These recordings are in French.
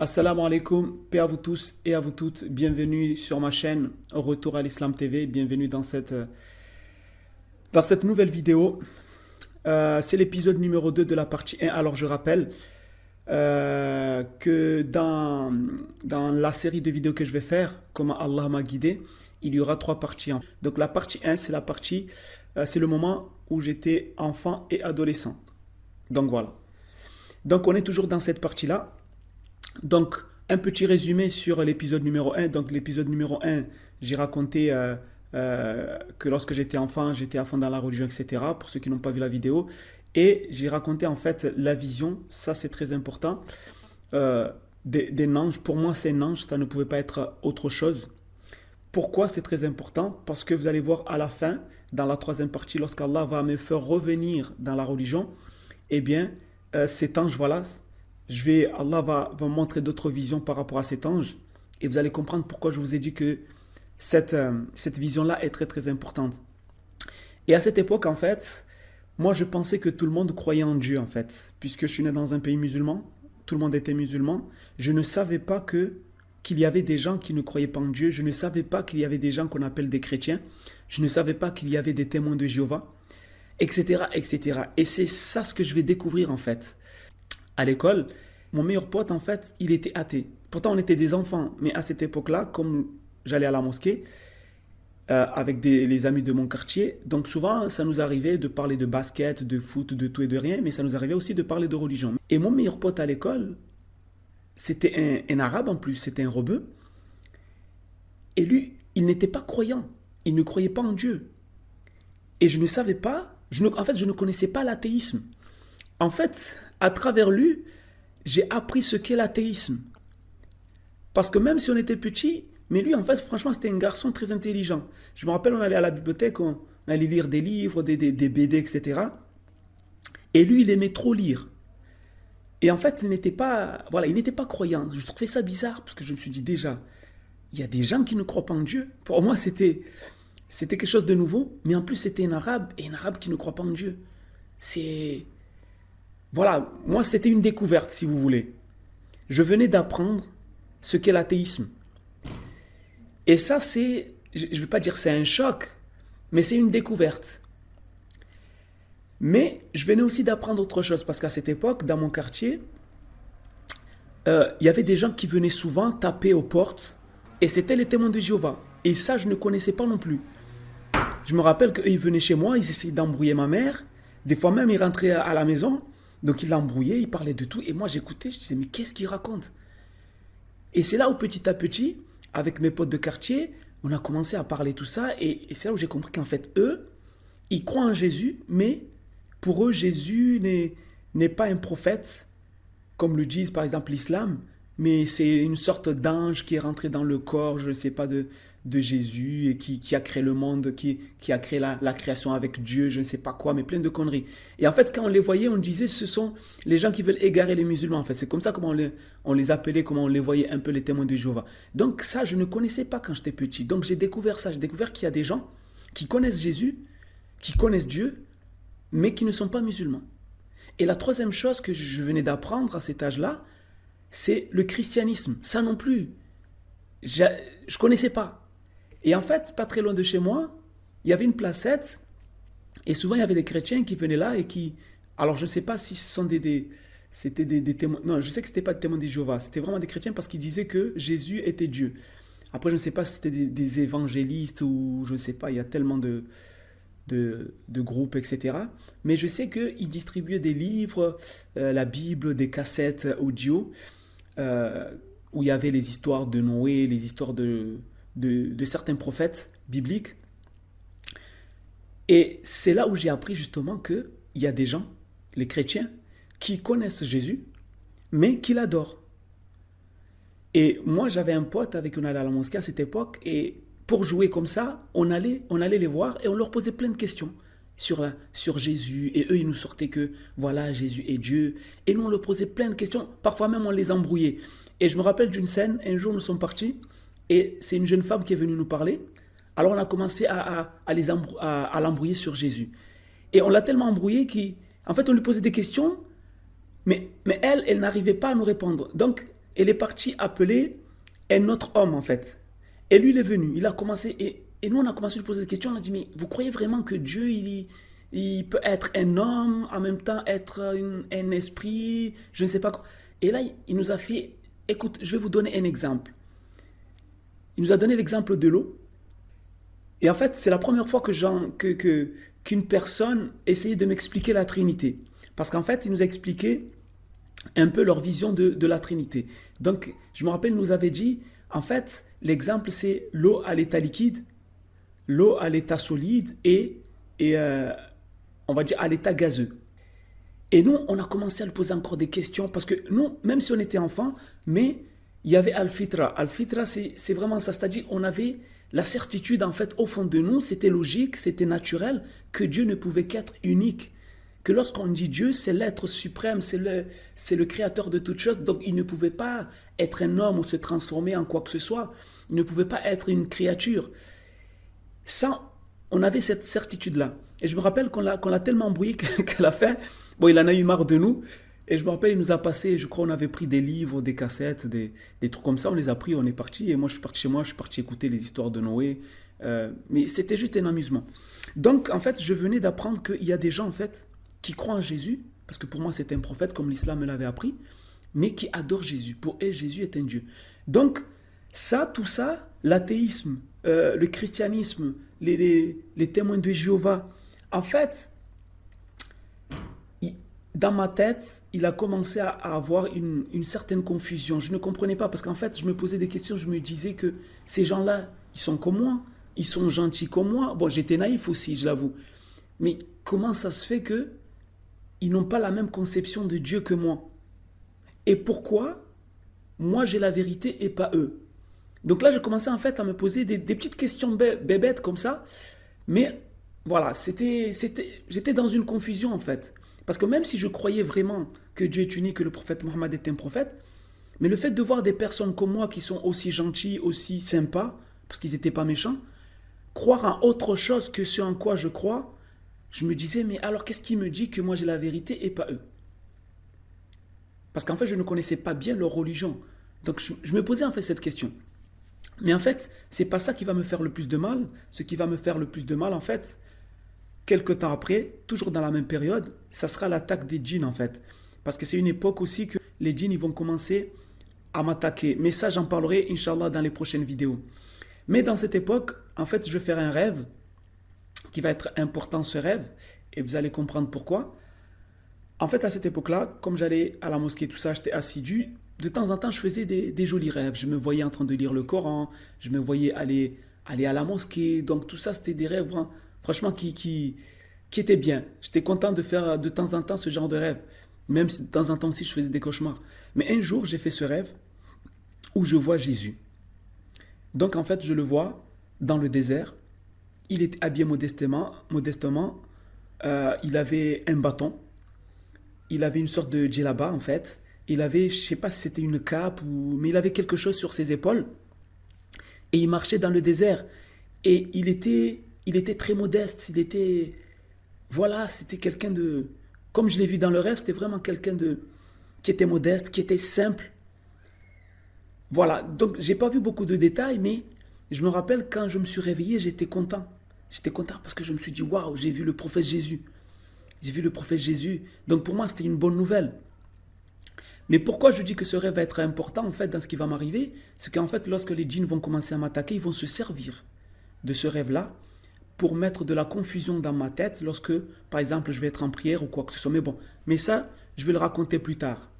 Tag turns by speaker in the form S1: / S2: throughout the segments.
S1: Assalamu alaikum, paix à vous tous et à vous toutes. Bienvenue sur ma chaîne Retour à l'Islam TV. Bienvenue dans cette nouvelle vidéo. C'est l'épisode numéro 2 de la partie 1. Alors je rappelle que dans la série de vidéos que je vais faire, comment Allah m'a guidé, il y aura 3 parties. Donc la partie 1, c'est le moment où j'étais enfant et adolescent. Donc voilà. Donc on est toujours dans cette partie-là. Donc, un petit résumé sur l'épisode numéro 1. Donc, l'épisode numéro 1, j'ai raconté que lorsque j'étais enfant dans la religion, etc. Pour ceux qui n'ont pas vu la vidéo. Et j'ai raconté en fait la vision, ça c'est très important, des anges. Pour moi, c'est un ange, ça ne pouvait pas être autre chose. Pourquoi c'est très important? Parce que vous allez voir à la fin, dans la 3e partie, lorsqu'Allah va me faire revenir dans la religion, eh bien, cet ange, voilà. Allah va me montrer d'autres visions par rapport à cet ange. Et vous allez comprendre pourquoi je vous ai dit que cette vision-là est très très importante. Et à cette époque, en fait, moi je pensais que tout le monde croyait en Dieu, en fait. Puisque je suis né dans un pays musulman, tout le monde était musulman. Je ne savais pas qu'il y avait des gens qui ne croyaient pas en Dieu. Je ne savais pas qu'il y avait des gens qu'on appelle des chrétiens. Je ne savais pas qu'il y avait des témoins de Jéhovah, etc., etc. Et c'est ça ce que je vais découvrir, en fait. À l'école, mon meilleur pote, en fait, il était athée. Pourtant, on était des enfants. Mais à cette époque-là, comme j'allais à la mosquée avec les amis de mon quartier, donc souvent, ça nous arrivait de parler de basket, de foot, de tout et de rien, mais ça nous arrivait aussi de parler de religion. Et mon meilleur pote à l'école, c'était un arabe en plus, c'était un rebeu. Et lui, il n'était pas croyant. Il ne croyait pas en Dieu. Et je ne savais pas, en fait, je ne connaissais pas l'athéisme. En fait, à travers lui, j'ai appris ce qu'est l'athéisme. Parce que même si on était petit, mais lui, en fait, franchement, c'était un garçon très intelligent. Je me rappelle, on allait à la bibliothèque, on allait lire des livres, des BD, etc. Et lui, il aimait trop lire. Et en fait, il n'était pas croyant. Je trouvais ça bizarre, parce que je me suis dit déjà, il y a des gens qui ne croient pas en Dieu. Pour moi, c'était quelque chose de nouveau, mais en plus, c'était un arabe, et un arabe qui ne croit pas en Dieu. Voilà, moi c'était une découverte si vous voulez. Je venais d'apprendre ce qu'est l'athéisme. Et ça je ne vais pas dire c'est un choc, mais c'est une découverte. Mais je venais aussi d'apprendre autre chose, parce qu'à cette époque, dans mon quartier, il y avait des gens qui venaient souvent taper aux portes, et c'était les témoins de Jéhovah. Et ça, je ne connaissais pas non plus. Je me rappelle qu'ils venaient chez moi, ils essayaient d'embrouiller ma mère, des fois même ils rentraient à la maison. Donc il l'embrouillait, il parlait de tout. Et moi j'écoutais, je disais, mais qu'est-ce qu'il raconte? Et c'est là où petit à petit, avec mes potes de quartier, on a commencé à parler tout ça. Et c'est là où j'ai compris qu'en fait, eux, ils croient en Jésus, mais pour eux, Jésus n'est pas un prophète, comme le disent par exemple l'islam, mais c'est une sorte d'ange qui est rentré dans le corps, je ne sais pas, de Jésus, et qui a créé le monde, qui a créé la création avec Dieu, je ne sais pas quoi, mais plein de conneries. Et en fait, quand on les voyait, on disait, ce sont les gens qui veulent égarer les musulmans, en fait. C'est comme ça comment on les appelait, comment on les voyait un peu, les témoins de Jéhovah. Donc ça, je ne connaissais pas quand j'étais petit. Donc j'ai découvert ça, j'ai découvert qu'il y a des gens qui connaissent Jésus, qui connaissent Dieu, mais qui ne sont pas musulmans. Et la 3e chose que je venais d'apprendre à cet âge-là, c'est le christianisme. Ça non plus, je ne connaissais pas. Et en fait, pas très loin de chez moi, il y avait une placette, et souvent il y avait des chrétiens qui venaient là et qui... Alors je ne sais pas si ce sont c'était des témoins... Non, je sais que ce n'était pas des témoins de Jéhovah, c'était vraiment des chrétiens parce qu'ils disaient que Jésus était Dieu. Après, je ne sais pas si c'était des évangélistes ou je ne sais pas, il y a tellement de groupes, etc. Mais je sais qu'ils distribuaient des livres, la Bible, des cassettes audio, où il y avait les histoires de Noé, les histoires de certains prophètes bibliques. Et c'est là où j'ai appris justement qu'il y a des gens, les chrétiens, qui connaissent Jésus, mais qui l'adorent. Et moi, j'avais un pote avec qui on allait à la mosquée à cette époque, et pour jouer comme ça, on allait les voir et on leur posait plein de questions sur Jésus. Et eux, ils nous sortaient que, voilà, Jésus est Dieu. Et nous, on leur posait plein de questions. Parfois même, on les embrouillait. Et je me rappelle d'une scène, un jour, nous sommes partis, et c'est une jeune femme qui est venue nous parler. Alors on a commencé à l'embrouiller sur Jésus. Et on l'a tellement embrouillé qu'en fait on lui posait des questions, mais elle n'arrivait pas à nous répondre. Donc il est parti appeler un autre homme en fait. Et lui, il est venu, il a commencé, et nous, on a commencé à lui poser des questions, on a dit, mais vous croyez vraiment que Dieu, il peut être un homme, en même temps être un esprit, je ne sais pas quoi. Et là, il nous a fait, écoute, je vais vous donner un exemple. Il nous a donné l'exemple de l'eau. Et en fait, c'est la première fois qu'une personne essayait de m'expliquer la Trinité. Parce qu'en fait, il nous a expliqué un peu leur vision de la Trinité. Donc, je me rappelle, il nous avait dit, en fait, l'exemple, c'est l'eau à l'état liquide, l'eau à l'état solide et on va dire à l'état gazeux. Et nous, on a commencé à lui poser encore des questions parce que nous, même si on était enfants, mais il y avait Al-Fitra. Al-Fitra, c'est vraiment ça. C'est-à-dire, on avait la certitude, en fait, au fond de nous, c'était logique, c'était naturel, que Dieu ne pouvait qu'être unique. Que lorsqu'on dit Dieu, c'est l'être suprême, c'est le créateur de toutes choses. Donc, il ne pouvait pas être un homme ou se transformer en quoi que ce soit. Il ne pouvait pas être une créature. Ça, on avait cette certitude-là. Et je me rappelle qu'on l'a tellement embrouillé qu'à la fin, bon, il en a eu marre de nous. Et je me rappelle, il nous a passé, je crois, on avait pris des livres, des cassettes, des trucs comme ça. On les a pris, on est parti. Et moi, je suis parti chez moi, je suis parti écouter les histoires de Noé. Mais c'était juste un amusement. Donc, en fait, je venais d'apprendre qu'il y a des gens, en fait, qui croient en Jésus, parce que pour moi, c'est un prophète, comme l'islam me l'avait appris, mais qui adorent Jésus. Pour eux, Jésus est un Dieu. Donc, ça, tout ça, l'athéisme, le christianisme, les témoins de Jéhovah, en fait, dans ma tête, il a commencé à avoir une certaine confusion. Je ne comprenais pas parce qu'en fait, je me posais des questions. Je me disais que ces gens-là, ils sont comme moi. Ils sont gentils comme moi. Bon, j'étais naïf aussi, je l'avoue. Mais comment ça se fait que ils n'ont pas la même conception de Dieu que moi? Et pourquoi moi j'ai la vérité et pas eux? Donc là, je commençais en fait à me poser des petites questions bébêtes comme ça. Mais voilà, j'étais dans une confusion en fait. Parce que même si je croyais vraiment que Dieu est unique, que le prophète Mohammed est un prophète, mais le fait de voir des personnes comme moi qui sont aussi gentilles, aussi sympas, parce qu'ils n'étaient pas méchants, croire en autre chose que ce en quoi je crois, je me disais, mais alors qu'est-ce qui me dit que moi j'ai la vérité et pas eux? Parce qu'en fait, je ne connaissais pas bien leur religion. Donc je me posais en fait cette question. Mais en fait, c'est pas ça qui va me faire le plus de mal. Ce qui va me faire le plus de mal, en fait, quelques temps après, toujours dans la même période, ça sera l'attaque des djinns en fait. Parce que c'est une époque aussi que les djinns ils vont commencer à m'attaquer. Mais ça, j'en parlerai, Inch'Allah, dans les prochaines vidéos. Mais dans cette époque, en fait, je vais faire un rêve qui va être important, ce rêve, et vous allez comprendre pourquoi. En fait, à cette époque-là, comme j'allais à la mosquée, tout ça, j'étais assidu. De temps en temps, je faisais des jolis rêves. Je me voyais en train de lire le Coran, je me voyais aller à la mosquée. Donc tout ça, c'était des rêves, hein, franchement, qui étaient bien. J'étais content de faire de temps en temps ce genre de rêve. Même si de temps en temps aussi, je faisais des cauchemars. Mais un jour, j'ai fait ce rêve où je vois Jésus. Donc en fait, je le vois dans le désert. Il est habillé modestement. Il avait un bâton. Il avait une sorte de djellaba en fait. Il avait, je ne sais pas si c'était une cape, mais il avait quelque chose sur ses épaules. Et il marchait dans le désert. Et il était très modeste. Voilà, c'était quelqu'un de... Comme je l'ai vu dans le rêve, c'était vraiment quelqu'un qui était modeste, qui était simple. Voilà, donc j'ai pas vu beaucoup de détails, mais je me rappelle quand je me suis réveillé, j'étais content. J'étais content parce que je me suis dit, waouh, j'ai vu le prophète Jésus. J'ai vu le prophète Jésus. Donc pour moi, c'était une bonne nouvelle. Mais pourquoi je dis que ce rêve va être important en fait dans ce qui va m'arriver? C'est qu'en fait, lorsque les djinns vont commencer à m'attaquer, ils vont se servir de ce rêve-là pour mettre de la confusion dans ma tête lorsque, par exemple, je vais être en prière ou quoi que ce soit. Mais bon, mais ça, je vais le raconter plus tard.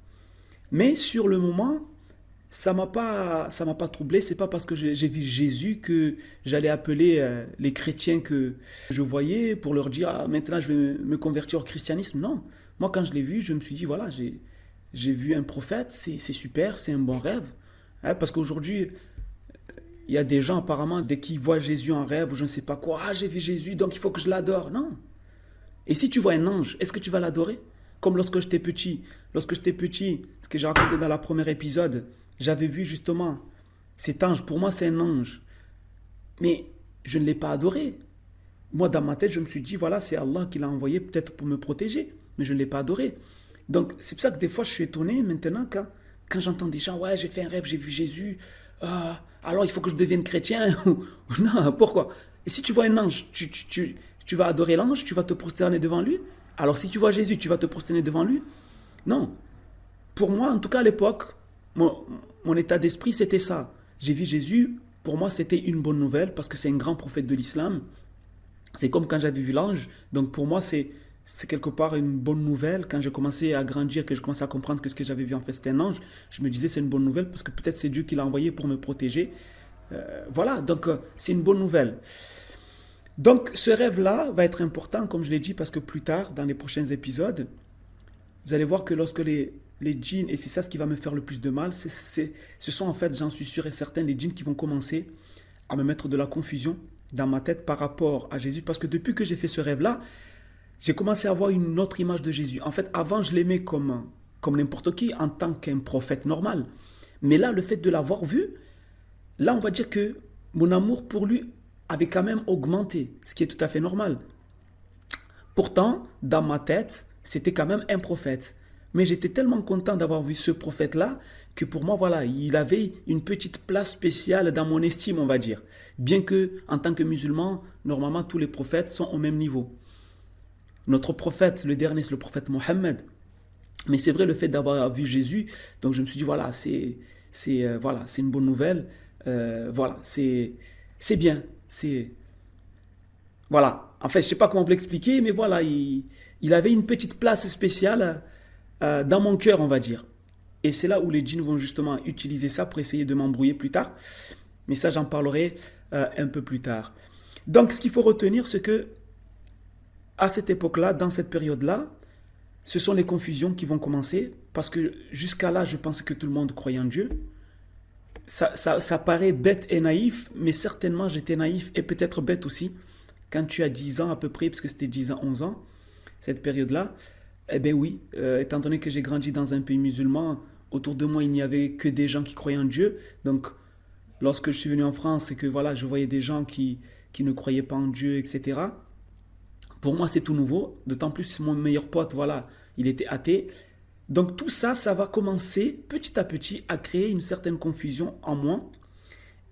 S1: Mais sur le moment, ça m'a pas troublé. C'est pas parce que j'ai vu Jésus que j'allais appeler les chrétiens que je voyais pour leur dire ah, maintenant je vais me convertir au christianisme. Non, moi quand je l'ai vu, je me suis dit voilà, j'ai vu un prophète, c'est super, c'est un bon rêve. Hein, parce qu'aujourd'hui, il y a des gens apparemment dès qu'ils voient Jésus en rêve ou je ne sais pas quoi, ah j'ai vu Jésus donc il faut que je l'adore. Non. Et si tu vois un ange, est-ce que tu vas l'adorer? Comme lorsque j'étais petit, ce que j'ai raconté dans le premier épisode. J'avais vu justement cet ange. Pour moi, c'est un ange. Mais je ne l'ai pas adoré. Moi, dans ma tête, je me suis dit, voilà, c'est Allah qui l'a envoyé peut-être pour me protéger. Mais je ne l'ai pas adoré. Donc, c'est pour ça que des fois, je suis étonné maintenant quand j'entends des gens, ouais, j'ai fait un rêve, j'ai vu Jésus, alors il faut que je devienne chrétien. Non, pourquoi? Et si tu vois un ange, tu vas adorer l'ange, tu vas te prosterner devant lui. Alors si tu vois Jésus, tu vas te prosterner devant lui. Non. Pour moi, en tout cas à l'époque, mon état d'esprit, c'était ça. J'ai vu Jésus, pour moi, c'était une bonne nouvelle parce que c'est un grand prophète de l'islam. C'est comme quand j'avais vu l'ange. Donc pour moi, c'est quelque part une bonne nouvelle. Quand j'ai commencé à grandir, que je commençais à comprendre que ce que j'avais vu en fait c'était un ange, je me disais c'est une bonne nouvelle parce que peut-être c'est Dieu qui l'a envoyé pour me protéger. Voilà, donc c'est une bonne nouvelle. Donc ce rêve-là va être important, comme je l'ai dit, parce que plus tard, dans les prochains épisodes, vous allez voir que lorsque les djinns, et c'est ça ce qui va me faire le plus de mal, ce sont en fait, j'en suis sûr et certain, les djinns qui vont commencer à me mettre de la confusion dans ma tête par rapport à Jésus. Parce que depuis que j'ai fait ce rêve-là, j'ai commencé à avoir une autre image de Jésus. En fait, avant, je l'aimais comme n'importe qui, en tant qu'un prophète normal. Mais là, le fait de l'avoir vu, là, on va dire que mon amour pour lui avait quand même augmenté, ce qui est tout à fait normal. Pourtant, dans ma tête, c'était quand même un prophète. Mais j'étais tellement content d'avoir vu ce prophète-là que pour moi, voilà, il avait une petite place spéciale dans mon estime, on va dire. Bien que, en tant que musulman, normalement, tous les prophètes sont au même niveau. Notre prophète, le dernier, c'est le prophète Mohammed. Mais c'est vrai, le fait d'avoir vu Jésus, donc je me suis dit, voilà, c'est une bonne nouvelle. Voilà, c'est bien. Voilà. En fait, je ne sais pas comment vous l'expliquer, mais voilà, il avait une petite place spéciale dans mon cœur, on va dire. Et c'est là où les djinns vont justement utiliser ça pour essayer de m'embrouiller plus tard. Mais ça, j'en parlerai un peu plus tard. Donc, ce qu'il faut retenir, c'est que à cette époque-là, dans cette période-là, ce sont les confusions qui vont commencer. Parce que jusqu'à là, je pensais que tout le monde croyait en Dieu. Ça paraît bête et naïf, mais certainement j'étais naïf et peut-être bête aussi. Quand tu as 10 ans à peu près, parce que c'était 10 ans, 11 ans, cette période-là, eh bien oui, étant donné que j'ai grandi dans un pays musulman, autour de moi, il n'y avait que des gens qui croyaient en Dieu. Donc, lorsque je suis venu en France et que voilà, je voyais des gens qui ne croyaient pas en Dieu, etc., pour moi, c'est tout nouveau. D'autant plus, mon meilleur pote, voilà, il était athée. Donc, tout ça, ça va commencer petit à petit à créer une certaine confusion en moi.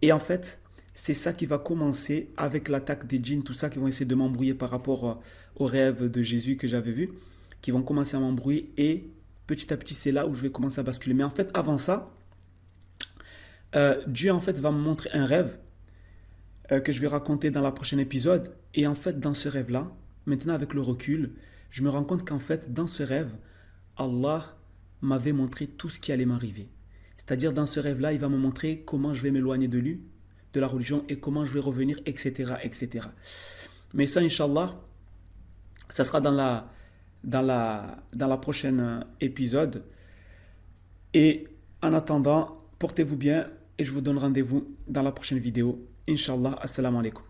S1: Et en fait, c'est ça qui va commencer avec l'attaque des djinns, tout ça, qui vont essayer de m'embrouiller par rapport au rêve de Jésus que j'avais vu, qui vont commencer à m'embrouiller. Et petit à petit, c'est là où je vais commencer à basculer. Mais en fait, avant ça, Dieu, en fait, va me montrer un rêve que je vais raconter dans la prochaine épisode. Et en fait, dans ce rêve-là, maintenant avec le recul, je me rends compte qu'en fait, dans ce rêve, Allah m'avait montré tout ce qui allait m'arriver. C'est-à-dire, dans ce rêve-là, il va me montrer comment je vais m'éloigner de lui, de la religion, et comment je vais revenir, etc., etc. Mais ça, Inch'Allah, ça sera dans la prochaine épisode. Et en attendant, portez-vous bien, et je vous donne rendez-vous dans la prochaine vidéo. Inch'Allah, assalamu alaikum.